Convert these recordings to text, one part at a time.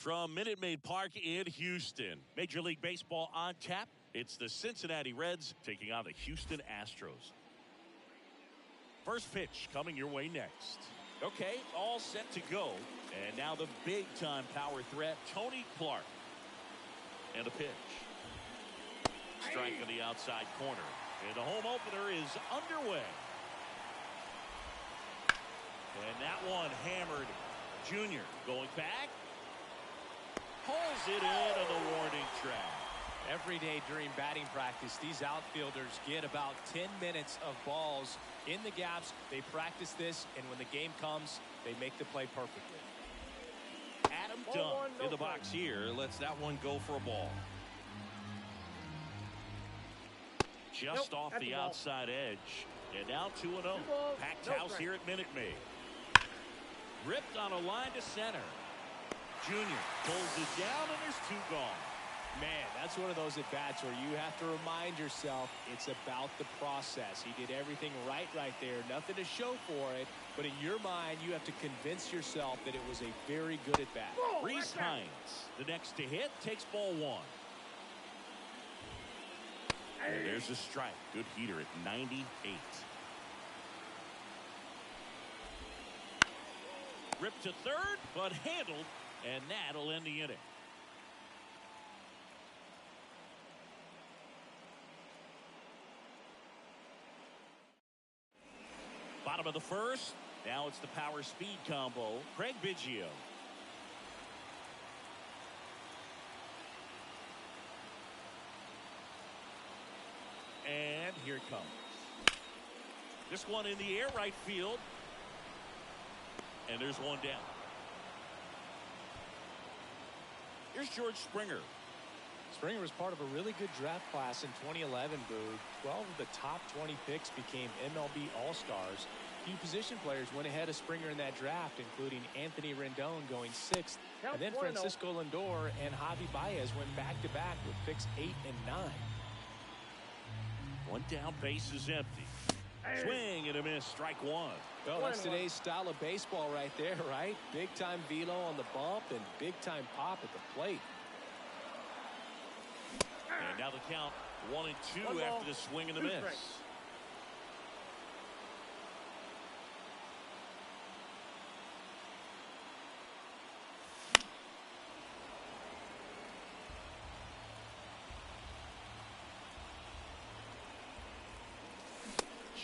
From Minute Maid Park in Houston, Major League Baseball on tap. It's the Cincinnati Reds taking on the Houston Astros. First pitch coming your way next. Okay, all set to go. And now the big-time power threat, Tony Clark. And a pitch. Strike on the outside corner. And the home opener is underway. And that one hammered. Junior going back. Pulls it in on the warning track. Every day during batting practice, these outfielders get about 10 minutes of balls in the gaps. They practice this, and when the game comes, they make the play perfectly. Adam Dunn in the box here. Lets that one go for a ball. Just off the outside edge. And now 2-0. Packed house here at Minute Maid. Ripped on a line to center. Junior pulls it down, and there's two gone. Man, that's one of those at-bats where you have to remind yourself it's about the process. He did everything right there. Nothing to show for it. But in your mind, you have to convince yourself that it was a very good at-bat. Rhys Hines, the next to hit, takes ball one. And there's a strike. Good heater at 98. Ripped to third, but handled. And that'll end the inning. Bottom of the first. Now it's the power speed combo. Craig Biggio. And here it comes. This one in the air, right field. And there's one down. Here's George Springer. Springer was part of a really good draft class in 2011, Boog. 12 of the top 20 picks became MLB All-Stars. Few position players went ahead of Springer in that draft, including Anthony Rendon going 6th. And then Francisco Lindor and Javi Baez went back-to-back with picks 8 and 9. One down, base is empty. Swing and a miss, strike one. Well, that's today's style of baseball right there, right? Big-time velo on the bump and big-time pop at the plate. And now the count 1-2 after the swing and the miss.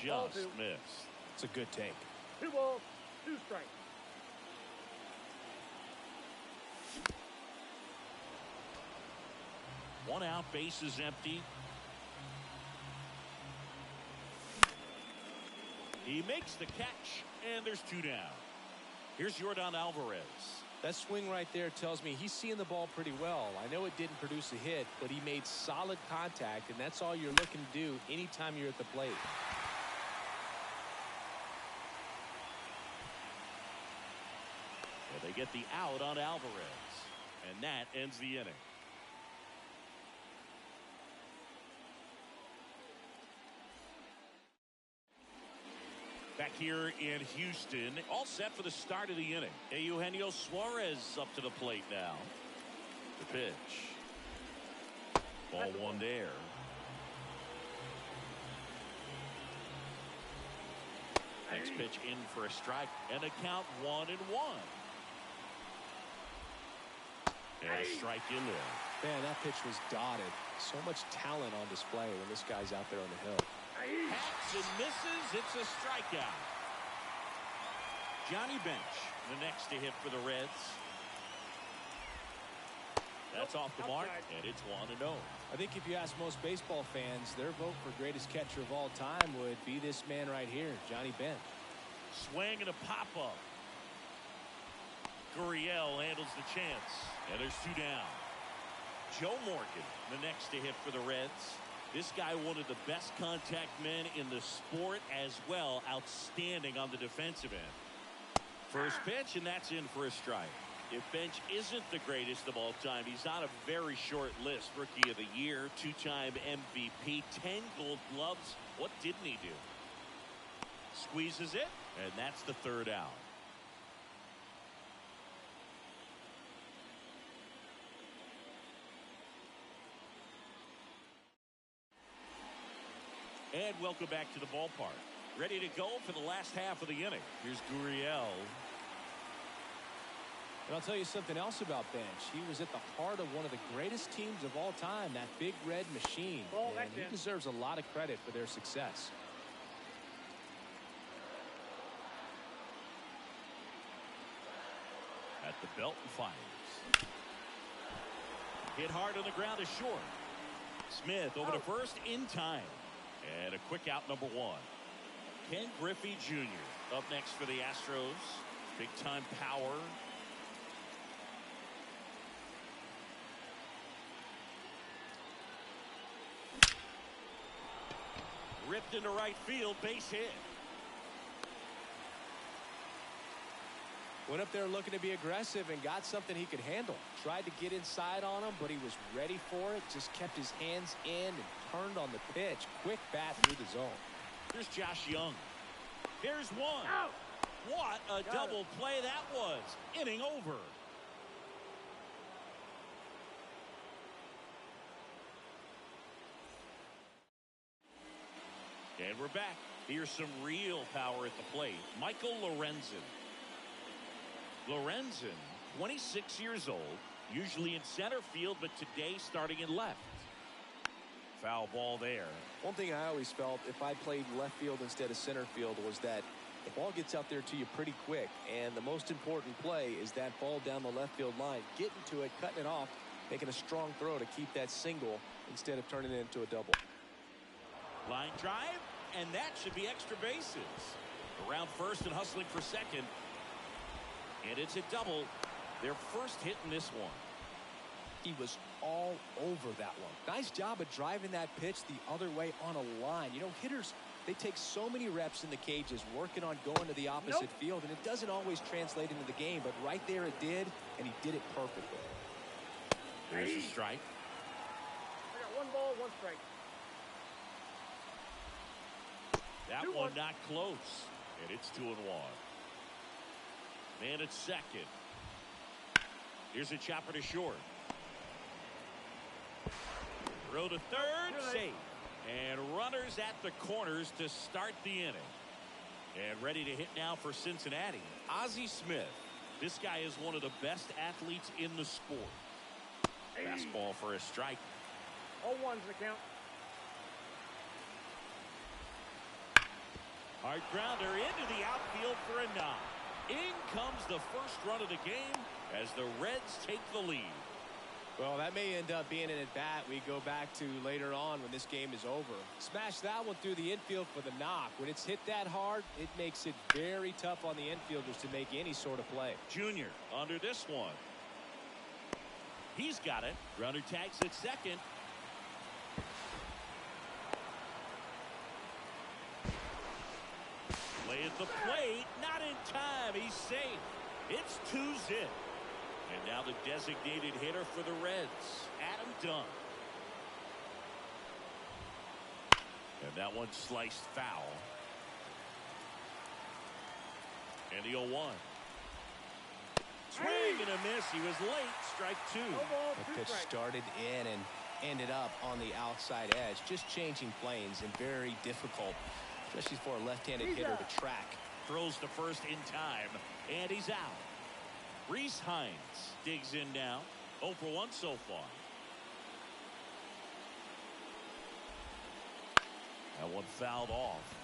Just missed. It's a good take. 2 balls, 2 strikes. One out, base is empty. He makes the catch, and there's 2 down. Here's Yordan Alvarez. That swing right there tells me he's seeing the ball pretty well. I know it didn't produce a hit, but he made solid contact, and that's all you're looking to do anytime you're at the plate. They get the out on Alvarez, and that ends the inning. Back here in Houston, all set for the start of the inning. Eugenio Suarez up to the plate now. The pitch. Ball one there. Next pitch in for a strike, and a count 1-1. And a strike in there. Man, that pitch was dotted. So much talent on display when this guy's out there on the hill. Hacks and misses. It's a strikeout. Johnny Bench, the next to hit for the Reds. That's off the mark, and it's 1-0. I think if you ask most baseball fans, their vote for greatest catcher of all time would be this man right here, Johnny Bench. Swing and a pop-up. Gurriel handles the chance, and there's 2 down. Joe Morgan, the next to hit for the Reds. This guy, one of the best contact men in the sport as well. Outstanding on the defensive end. First pitch, and that's in for a strike. If Bench isn't the greatest of all time, he's on a very short list. Rookie of the Year, 2-time MVP, 10 Gold Gloves. What didn't he do? Squeezes it, and that's the 3rd out. And welcome back to the ballpark. Ready to go for the last half of the inning. Here's Gurriel. And I'll tell you something else about Bench. He was at the heart of one of the greatest teams of all time, that Big Red Machine. And he deserves a lot of credit for their success. At the belt and fires. Hit hard on the ground is short. Smith over to first in time. And a quick out, number one. Ken Griffey Jr. up next for the Astros. Big time power. Ripped into right field, base hit. Went up there looking to be aggressive and got something he could handle. Tried to get inside on him, but he was ready for it. Just kept his hands in and turned on the pitch. Quick bat through the zone. Here's Josh Young. Here's one. Out. What a double play that was. Inning over. And we're back. Here's some real power at the plate. Michael Lorenzen. Lorenzen, 26 years old, usually in center field, but today starting in left. Foul ball there. One thing I always felt if I played left field instead of center field was that the ball gets out there to you pretty quick, and the most important play is that ball down the left field line, getting to it, cutting it off, making a strong throw to keep that single instead of turning it into a double. Line drive, and that should be extra bases. Around first and hustling for second. And it's a double. Their first hit in this one. He was all over that one. Nice job of driving that pitch the other way on a line. You know, hitters, they take so many reps in the cages working on going to the opposite field, and it doesn't always translate into the game, but right there it did, and he did it perfectly. There's a strike. I got 1 ball, 1 strike. That one not close. And it's 2-1. Man at second. Here's a chopper to short. Throw to third, safe. And runners at the corners to start the inning. And ready to hit now for Cincinnati, Ozzie Smith. This guy is one of the best athletes in the sport. Fastball for a strike. All ones the count. Hard grounder into the outfield for a knock. In comes the first run of the game as the Reds take the lead. Well, that may end up being an at-bat we go back to later on when this game is over. Smash that one through the infield for the knock. When it's hit that hard, it makes it very tough on the infielders to make any sort of play. Junior under this one. He's got it. Runner tags at second. Play at the plate. Not in time. He's safe. It's 2-zip. And now the designated hitter for the Reds, Adam Dunn. And that one sliced foul. And the 0-1. Swing and a miss. He was late. Strike 2. The pitch started in and ended up on the outside edge. Just changing planes and very difficult, especially for a left-handed hitter to track. Throws to first in time. And he's out. Reese Hines digs in now. 0 for 1 so far. That one fouled off.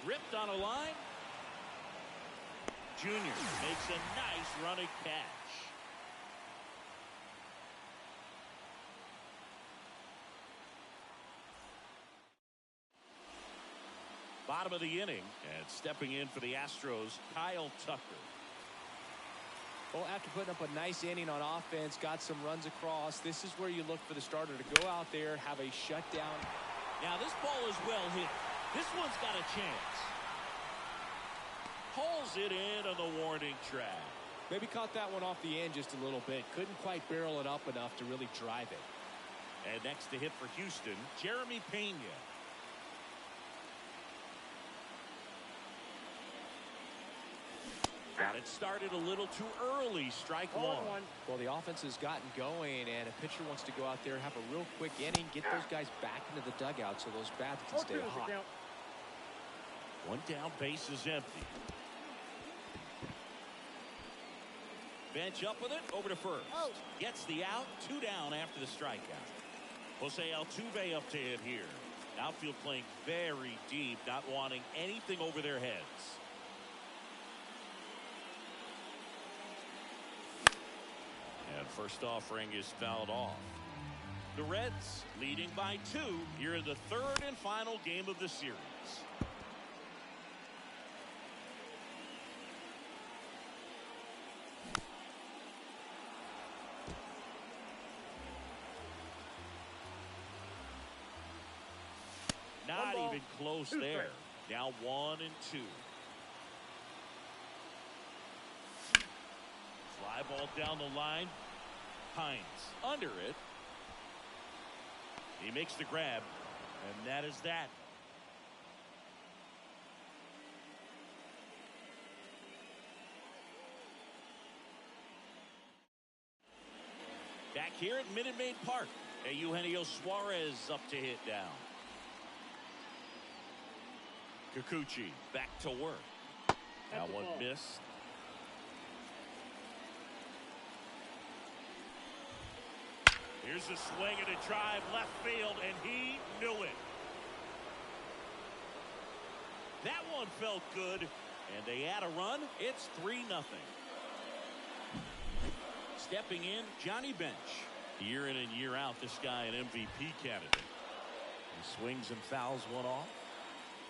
Ripped on a line. Junior makes a nice running catch. Bottom of the inning, and stepping in for the Astros, Kyle Tucker. Well, after putting up a nice inning on offense, got some runs across, this is where you look for the starter to go out there, have a shutdown. Now this ball is well hit. This one's got a chance. Pulls it in on the warning track. Maybe caught that one off the end just a little bit. Couldn't quite barrel it up enough to really drive it. And next to hit for Houston, Jeremy Pena. Got it started a little too early. Strike Ball one. one. Well, the offense has gotten going, and a pitcher wants to go out there, have a real quick inning, get those guys back into the dugout so those bats can 0-2 stay is the hot. count. One down, base is empty. Bench up with it, over to first. Out. Gets the out, 2 down after the strikeout. Jose Altuve up to hit here. Outfield playing very deep, not wanting anything over their heads. And first offering is fouled off. The Reds leading by 2 here in the third and final game of the series. Not ball, even close 2 there. strikes. Now 1 and 2. Fly ball down the line. Hines under it. He makes the grab, and that is that. Back here at Minute Maid Park, Eugenio Suarez up to hit down. Kikuchi back to work. That one missed. Here's a swing and a drive left field, and he knew it. That one felt good, and they add a run. It's 3-0. Stepping in, Johnny Bench. Year in and year out, this guy an MVP candidate. He swings and fouls one off.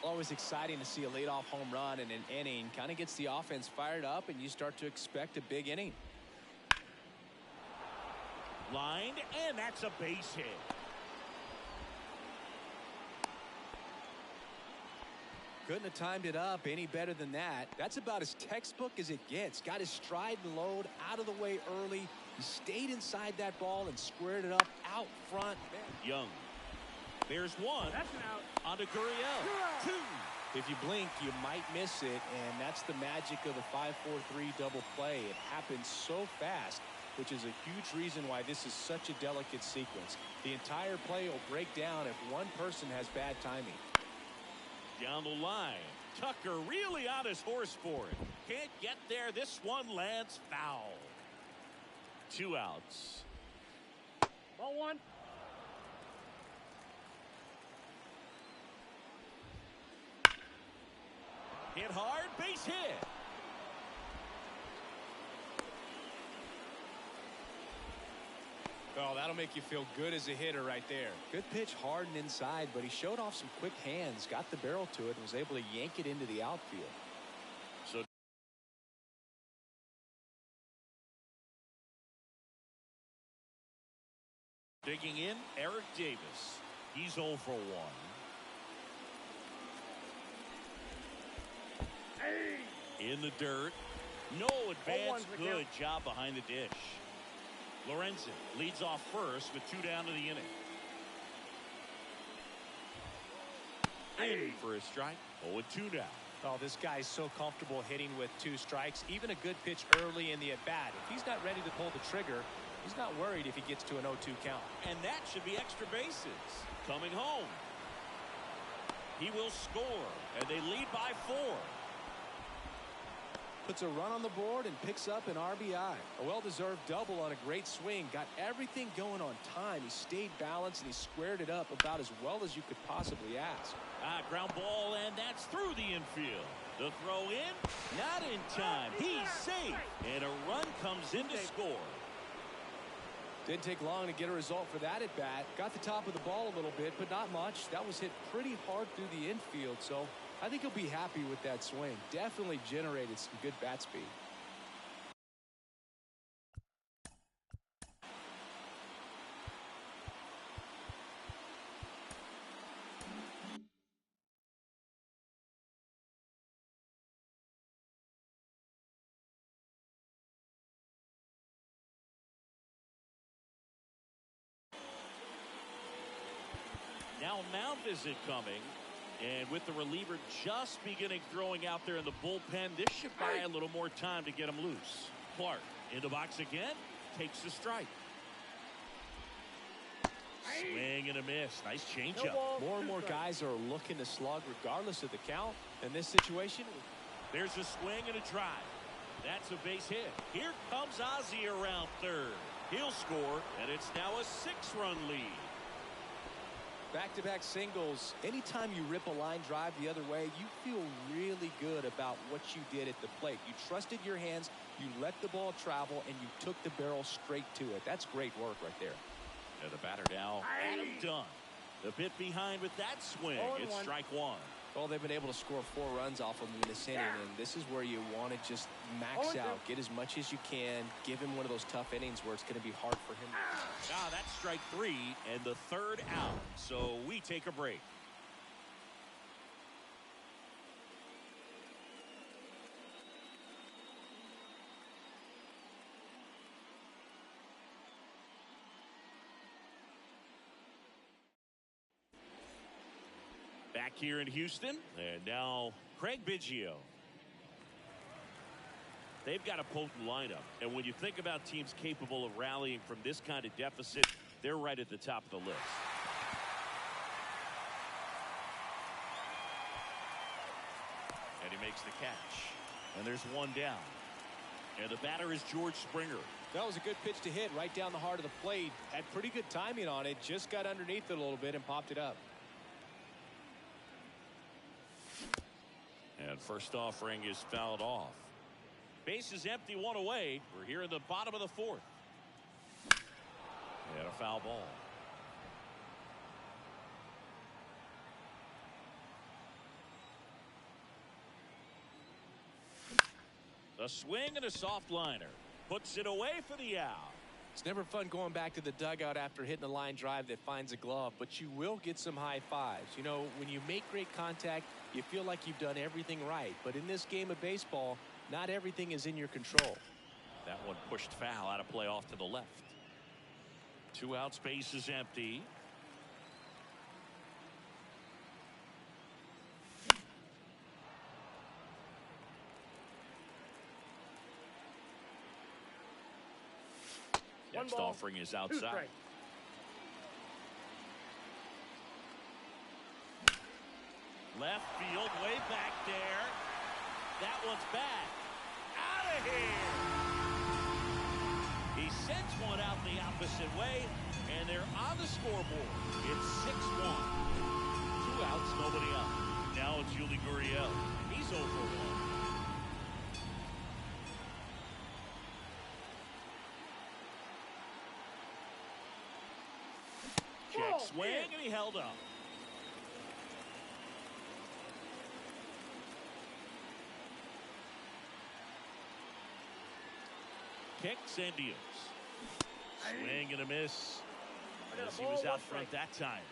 Always exciting to see a leadoff home run in an inning. Kind of gets the offense fired up, and you start to expect a big inning. Lined, and that's a base hit. Couldn't have timed it up any better than that. That's about as textbook as it gets. Got his stride and load out of the way early. He stayed inside that ball and squared it up out front. Young. There's one. That's an out. On to Gurriel. 2. If you blink, you might miss it, and that's the magic of the 5-4-3 double play. It happens so fast, which is a huge reason why this is such a delicate sequence. The entire play will break down if one person has bad timing. Down the line. Tucker really on his horse for it. Can't get there. This one lands foul. 2 outs. Ball one. Hit hard, base hit. Oh, that'll make you feel good as a hitter right there. Good pitch, hard and inside, but he showed off some quick hands, got the barrel to it, and was able to yank it into the outfield. So digging in, Eric Davis. He's 0 for 1. In the dirt. No advance. Good job behind the dish. Lorenzen leads off first with 2 down to the inning. In for a strike. 0-2 now. Oh, this guy's so comfortable hitting with 2 strikes. Even a good pitch early in the at-bat. If he's not ready to pull the trigger, he's not worried if he gets to an 0-2 count. And that should be extra bases. Coming home. He will score, and they lead by 4. Puts a run on the board and picks up an RBI. A well-deserved double on a great swing. Got everything going on time. He stayed balanced and he squared it up about as well as you could possibly ask. Ground ball, and that's through the infield. The throw in, not in time. He's safe, and a run comes in to score. Didn't take long to get a result for that at bat. Got the top of the ball a little bit, but not much. That was hit pretty hard through the infield, so I think he'll be happy with that swing. Definitely generated some good bat speed. Now mound visit coming. And with the reliever just beginning throwing out there in the bullpen, this should buy a little more time to get him loose. Clark in the box again, takes the strike. Swing and a miss. Nice changeup. More and more guys are looking to slug regardless of the count. In this situation, there's a swing and a drive. That's a base hit. Here comes Ozzie around third. He'll score, and it's now a 6-run lead. Back-to-back singles. Anytime you rip a line drive the other way, you feel really good about what you did at the plate. You trusted your hands, you let the ball travel, and you took the barrel straight to it. That's great work right there. And the batter now, Adam Dunn. A bit behind with that swing. It's strike one. Well, they've been able to score 4 runs off of him in this inning, and this is where you want to just max out, get as much as you can, give him one of those tough innings where it's going to be hard for him. That's strike 3 and the 3rd out. So we take a break. Back here in Houston, and now Craig Biggio. They've got a potent lineup, and when you think about teams capable of rallying from this kind of deficit, they're right at the top of the list. And he makes the catch, and there's one down. And the batter is George Springer. That was a good pitch to hit right down the heart of the plate. Had pretty good timing on it, just got underneath it a little bit and popped it up. And first offering is fouled off. Base is empty, 1 away. We're here in the bottom of the 4th. And a foul ball. A swing and a soft liner. Puts it away for the out. It's never fun going back to the dugout after hitting a line drive that finds a glove, but you will get some high fives. You know, when you make great contact, you feel like you've done everything right. But in this game of baseball, not everything is in your control. That one pushed foul, out of play off to the left. 2 outs, base is empty. Next offering is outside. Left field, way back there. That one's back. Out of here. He sends one out the opposite way, and they're on the scoreboard. It's 6-1. 2 outs, nobody out. Now it's Yuli Gurriel. He's over 1. Check swing, and he held up. Kicks and deals. Swing and a miss. As he was out front that time.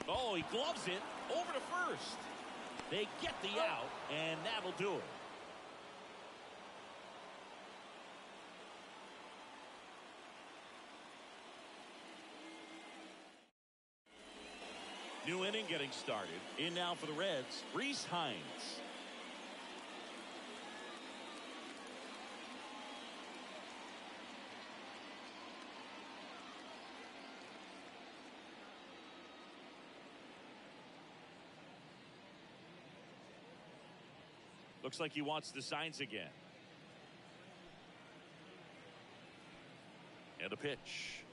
Oh, he gloves it over to first. They get the out, and that'll do it. New inning getting started. In now for the Reds, Rhys Hines. Looks like he wants the signs again. And a pitch.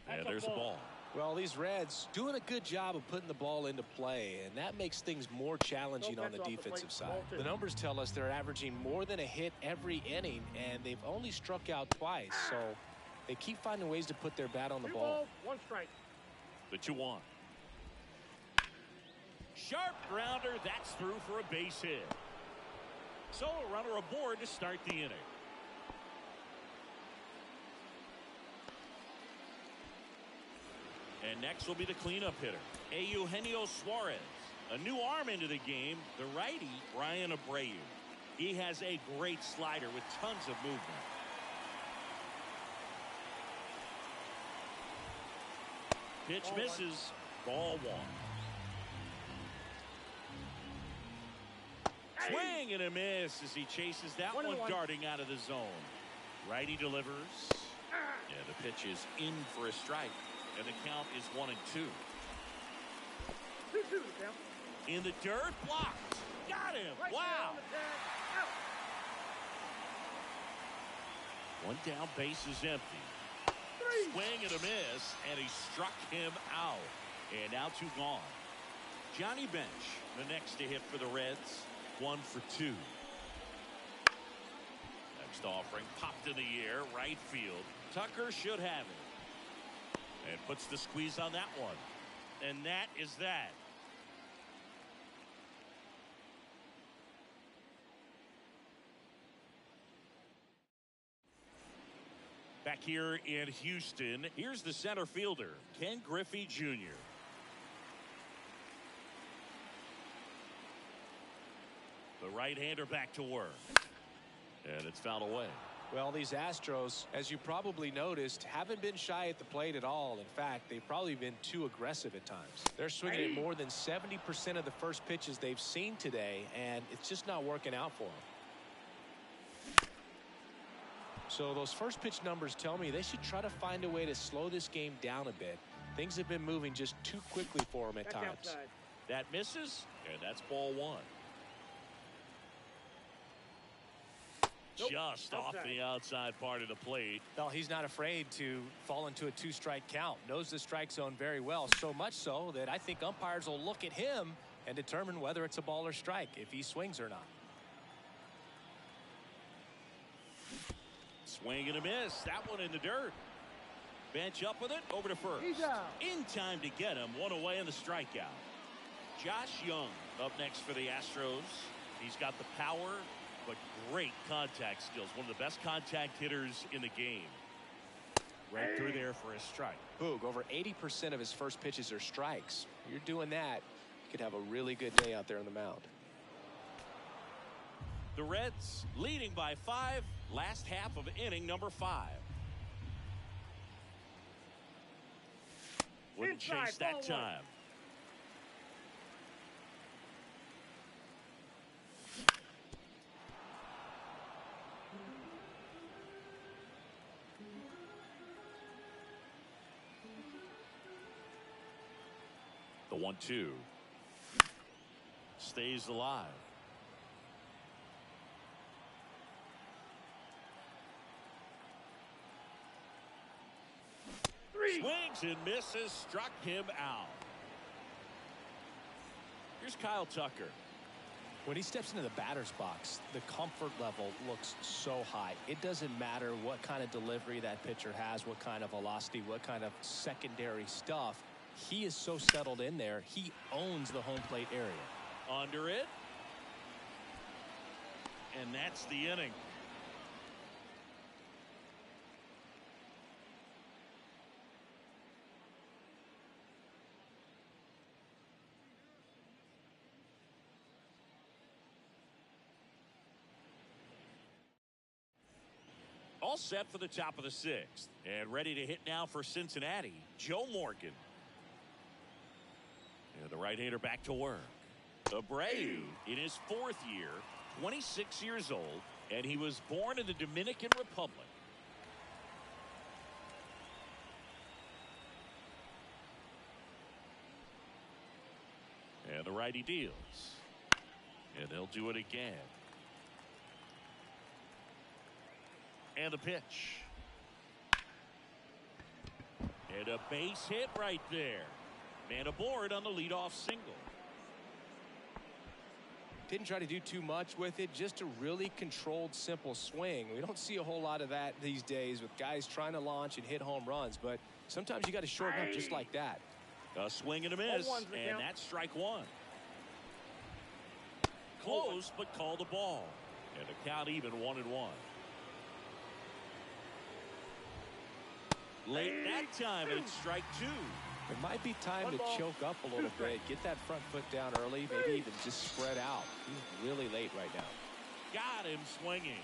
And there's a ball. Well, these Reds doing a good job of putting the ball into play, and that makes things more challenging on the defensive side. The numbers tell us they're averaging more than a hit every inning, and they've only struck out twice, so they keep finding ways to put their bat on the ball. 1 strike. The 2-1. Sharp grounder, that's through for a base hit. So a runner aboard to start the inning. And next will be the cleanup hitter, Eugenio Suarez. A new arm into the game, the righty, Bryan Abreu. He has a great slider with tons of movement. Pitch Ball misses. Ball one. Swing and a miss as he chases that one darting out of the zone. Righty delivers. Yeah, the pitch is in for a strike. And the count is 1-2. 2-2 count. In the dirt, blocked. Got him. Right Wow. on the tag. Out. One down, base is empty. Swing and a miss, and he struck him out. And now 2 gone. Johnny Bench, the next to hit for the Reds. 1 for 2. Next offering popped in the air, right field. Tucker should have it. And puts the squeeze on that one. And that is that. Back here in Houston, here's the center fielder, Ken Griffey Jr. The right-hander back to work. And it's fouled away. Well, these Astros, as you probably noticed, haven't been shy at the plate at all. In fact, they've probably been too aggressive at times. They're swinging at more than 70% of the first pitches they've seen today, and it's just not working out for them. So those first pitch numbers tell me they should try to find a way to slow this game down a bit. Things have been moving just too quickly for them at times. Outside. That misses, and that's ball one. Nope. Just off the outside part of the plate. Well, he's not afraid to fall into a 2-strike count. Knows the strike zone very well, so much so that I think umpires will look at him and determine whether it's a ball or strike, if he swings or not. Swing and a miss. That one in the dirt. Bench up with it. Over to first. He's out. In time to get him. One away in the strikeout. Josh Young up next for the Astros. He's got the power, but great contact skills. One of the best contact hitters in the game. Right through there for a strike. Boog, over 80% of his first pitches are strikes. You're doing that, you could have a really good day out there on the mound. The Reds leading by 5. Last half of inning number 5. Wouldn't Inside, chase that ball time. The 1-2 stays alive. Swings and misses, struck him out. Here's Kyle Tucker. When he steps into the batter's box, the comfort level looks so high. It doesn't matter what kind of delivery that pitcher has, what kind of velocity, what kind of secondary stuff. He is so settled in there. He owns the home plate area. Under it. And that's the inning. All set for the top of the 6th. And ready to hit now for Cincinnati, Joe Morgan. And the right-hander back to work. Abreu in his 4th year, 26 years old, and he was born in the Dominican Republic. And the righty deals. And they'll do it again. And the pitch. And a base hit right there. Man aboard on the leadoff single. Didn't try to do too much with it, just a really controlled, simple swing. We don't see a whole lot of that these days with guys trying to launch and hit home runs, but sometimes you got to shorten up just like that. A swing and a miss, and that's strike 1. Close, but called a ball. And the count even 1-1. Late that time, and it's strike 2. It might be time to choke up a little bit, get that front foot down early, maybe even just spread out. He's really late right now. Got him swinging.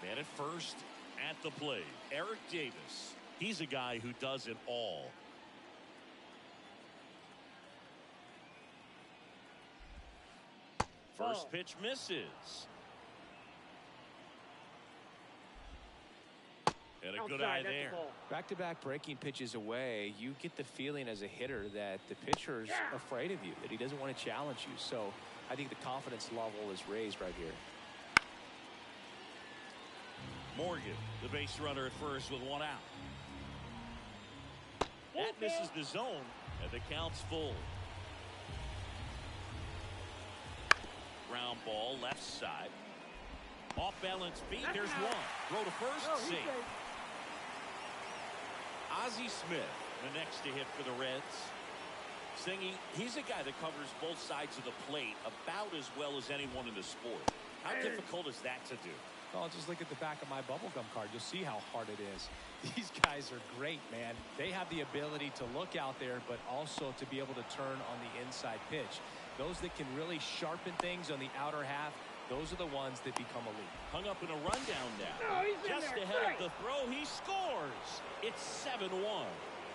Man at first at the plate. Eric Davis. He's a guy who does it all. First pitch misses. And a good eye there. Back-to-back breaking pitches away, you get the feeling as a hitter that the pitcher's afraid of you, that he doesn't want to challenge you. So I think the confidence level is raised right here. Morgan, the base runner at first with one out. That misses the zone, and the count's full. Ground ball left side. Off balance feet. There's one. Throw to first. Safe. Ozzie Smith, the next to hit for the Reds. Singy, he's a guy that covers both sides of the plate about as well as anyone in the sport. How difficult is that to do? Oh, just look at the back of my bubblegum card. You'll see how hard it is. These guys are great, man. They have the ability to look out there, but also to be able to turn on the inside pitch. Those that can really sharpen things on the outer half, those are the ones that become elite. Hung up in a rundown now. Just ahead of the throw, he scores. It's 7-1.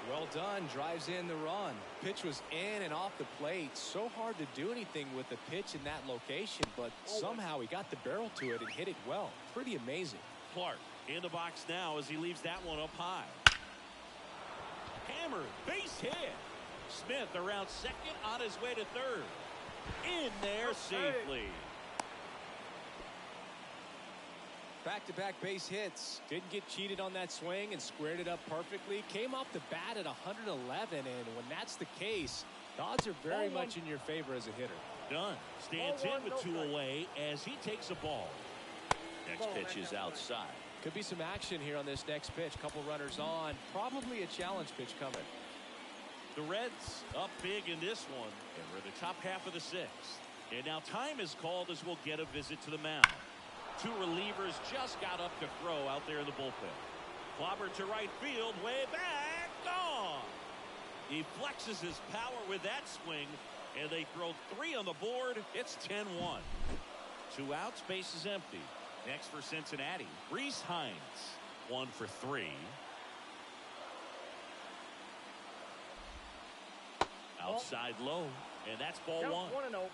Well done. Drives in the run. Pitch was in and off the plate. So hard to do anything with the pitch in that location, but somehow he got the barrel to it and hit it well. Pretty amazing. Clark in the box now as he leaves that one up high. Hammered, base hit. Smith around second, on his way to third. In there safely. Back-to-back base hits. Didn't get cheated on that swing and squared it up perfectly. Came off the bat at 111, and when that's the case, the odds are very much in your favor as a hitter. Dunn stands in with two away as he takes a ball. Next pitch is outside. Could be some action here on this next pitch. Couple runners on. Probably a challenge pitch coming. The Reds up big in this one, and we're in the top half of the sixth. And now time is called as we'll get a visit to the mound. Two relievers just got up to throw out there in the bullpen. Clobber to right field, way back, gone. He flexes his power with that swing, and they throw three on the board. It's 10-1. Two outs, base is empty. Next for Cincinnati, Rhys Hines, 1 for 3. Outside low, and that's ball one. 1-0.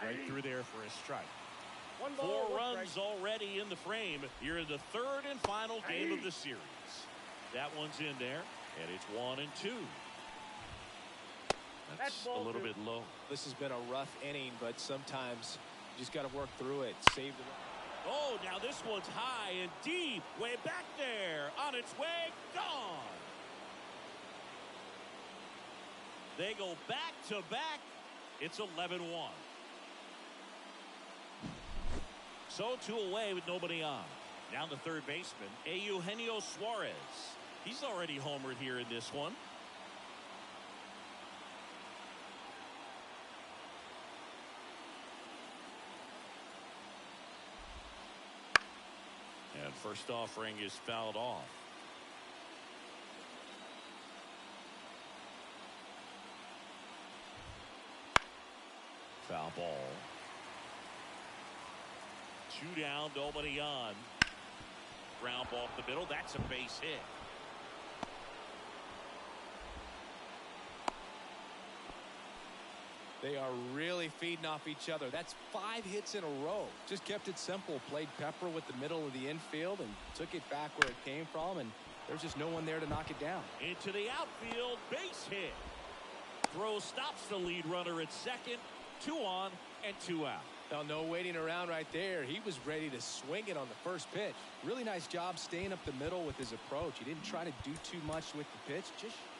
Right through there for a strike. 1 ball, 4 1 runs strike. already in the frame. You're in the third and final game of the series. That one's in there, and it's 1-2. That's a little bit low. This has been a rough inning, but sometimes you just got to work through it. Save the. Oh, now this one's high and deep, way back there, on its way, gone. They go back to back. It's 11-1. So 2 away with nobody on. Now the third baseman, Eugenio Suarez. He's already homered here in this one. And first offering is fouled off. Foul ball. 2 down, nobody on. Ground ball up the middle. That's a base hit. They are really feeding off each other. That's 5 hits in a row. Just kept it simple. Played pepper with the middle of the infield and took it back where it came from, and there's just no one there to knock it down. Into the outfield, base hit. Throw stops the lead runner at second. 2 on and 2 out. Now, no waiting around right there. He was ready to swing it on the first pitch. Really nice job staying up the middle with his approach. He didn't try to do too much with the pitch.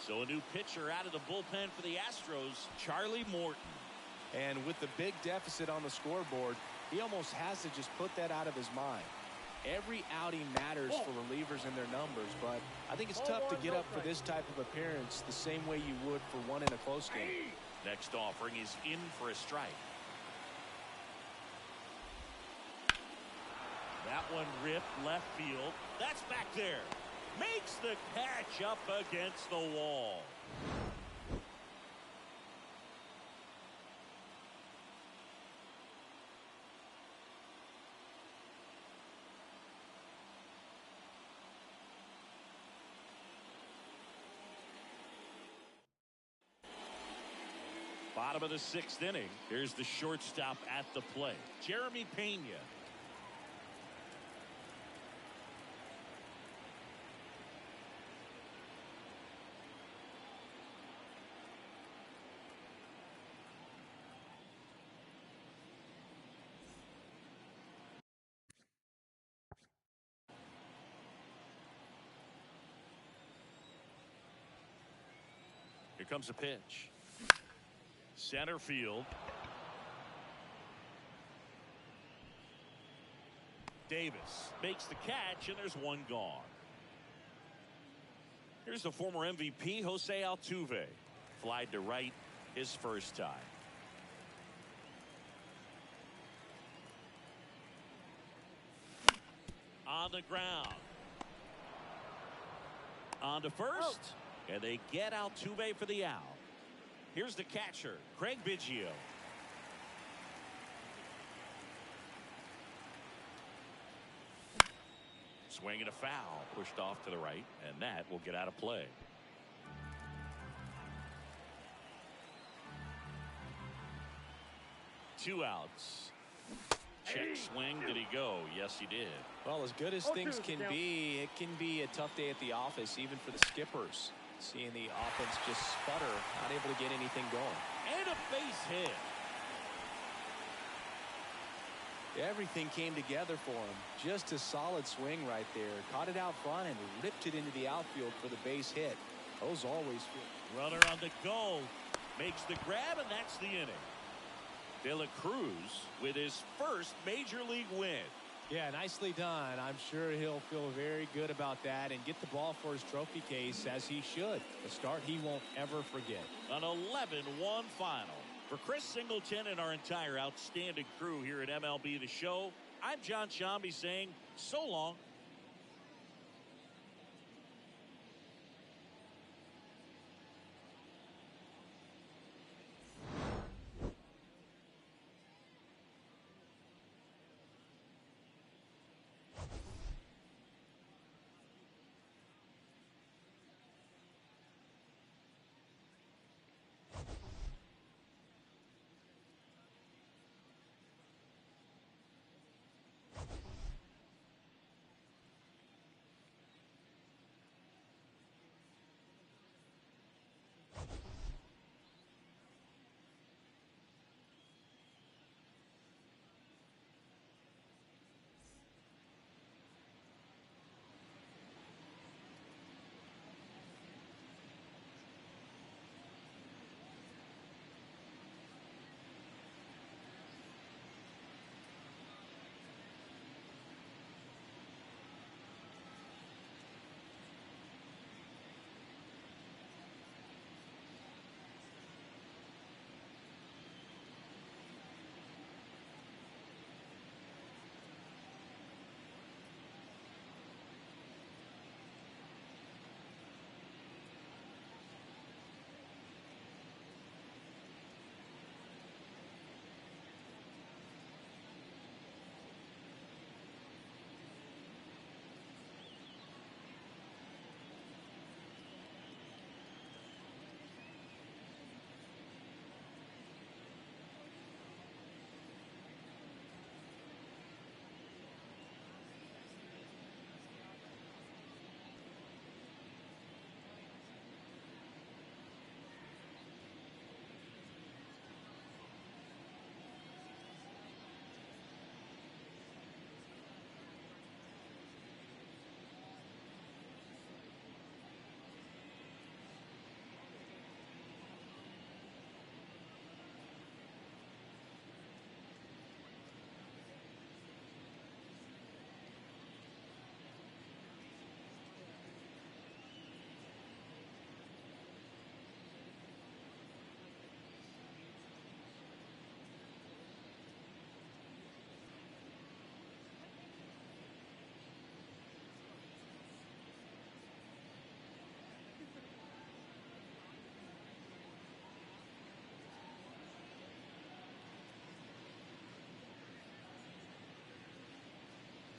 So a new pitcher out of the bullpen for the Astros, Charlie Morton. And with the big deficit on the scoreboard, he almost has to just put that out of his mind. Every outing matters for relievers and their numbers, but I think it's tough to get up for this type of appearance the same way you would for one in a close game. Next offering is in for a strike. That one ripped left field. That's back there. Makes the catch up against the wall. Bottom of the 6th inning. Here's the shortstop at the plate, Jeremy Pena. Here comes a pitch. Center field. Davis makes the catch, and there's one gone. Here's the former MVP, Jose Altuve. Flied to right his first time. On the ground. On to first. And they get Altuve for the out. Here's the catcher, Craig Biggio. Swing and a foul, pushed off to the right, and that will get out of play. Two outs. Check swing. Did he go? Yes, he did. Well, as good as things can be, it can be a tough day at the office, even for the skippers. Seeing the offense just sputter, not able to get anything going. And a base hit. Everything came together for him. Just a solid swing right there. Caught it out front and ripped it into the outfield for the base hit. Those always feel. Runner on the go. Makes the grab, and that's the inning. De La Cruz with his first major league win. Yeah, nicely done. I'm sure he'll feel very good about that and get the ball for his trophy case, as he should. A start he won't ever forget. An 11-1 final. For Chris Singleton and our entire outstanding crew here at MLB The Show, I'm John Shambi saying so long